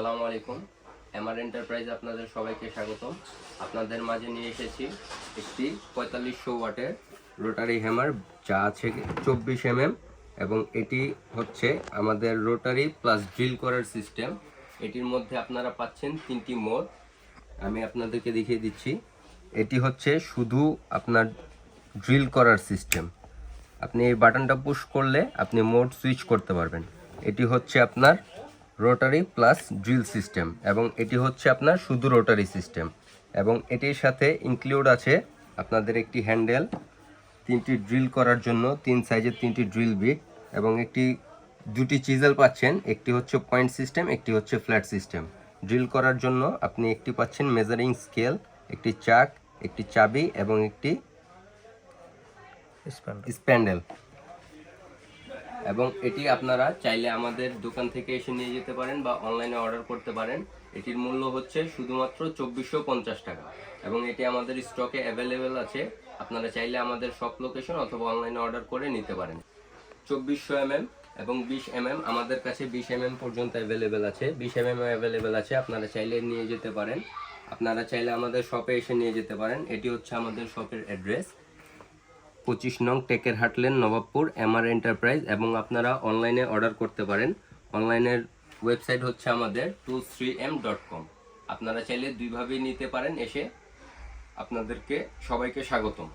আসসালামু আলাইকুম। MR enterprise আপনাদের সবাইকে স্বাগতম। আপনাদের মাঝে নিয়ে এসেছি একটি 4500 ওয়াটের রোটারি হ্যামার, যা আছে 24 এবং এটি হচ্ছে আমাদের রোটারি প্লাস ড্রিল করার সিস্টেম। এটির মধ্যে আপনারা পাচ্ছেন 3টি মোড। আমি আপনাদেরকে দেখিয়ে দিচ্ছি। এটি হচ্ছে শুধু আপনার ড্রিল করার সিস্টেম। আপনি এই বাটনটা পুশ করলে আপনি মোড সুইচ করতে পারবেন। এটি হচ্ছে আপনার রোটারি প্লাস ড্রিল সিস্টেম এবং এটি হচ্ছে আপনার শুধু রোটারি সিস্টেম। এবং এটির সাথে ইনক্লুড আছে আপনাদের একটি হ্যান্ডেল, 3টি ড্রিল করার জন্য 3 সাইজের 3টি ড্রিল বিট এবং দুটি চিজেল পাচ্ছেন। একটি হচ্ছে পয়েন্ট সিস্টেম, একটি হচ্ছে ফ্ল্যাট সিস্টেম। ড্রিল করার জন্য আপনি একটি পাচ্ছেন মেজারিং স্কেল, একটি চাক, একটি চাবি এবং একটি স্প্যান্ডেল। এবং এটি আপনারা চাইলে আমাদের দোকান থেকে এসে নিয়ে যেতে পারেন বা অনলাইনে অর্ডার করতে পারেন। এটির মূল্য হচ্ছে শুধুমাত্র 2450 টাকা এবং এটি আমাদের স্টকে অ্যাভেলেবেল আছে। আপনারা চাইলে আমাদের শপ লোকেশন অথবা অনলাইনে অর্ডার করে নিতে পারেন। 2400 এবং 20 আমাদের কাছে 20 পর্যন্ত অ্যাভেলেবেল আছে, 20 অ্যাভেলেবেল আছে। আপনারা চাইলে নিয়ে যেতে পারেন। আপনারা চাইলে আমাদের শপে এসে নিয়ে যেতে পারেন। এটি হচ্ছে আমাদের শপের অ্যাড্রেস, 25 নং টেকের হাটলেন, নবাবপুর, এমআর এন্টারপ্রাইজ। এবং আপনারা অনলাইনে অর্ডার করতে পারেন। অনলাইনের ওয়েবসাইট হচ্ছে আমাদের 23m.com। আপনারা চাইলে দুইভাবেই নিতে পারেন এসে। আপনাদেরকে সবাইকে স্বাগতম।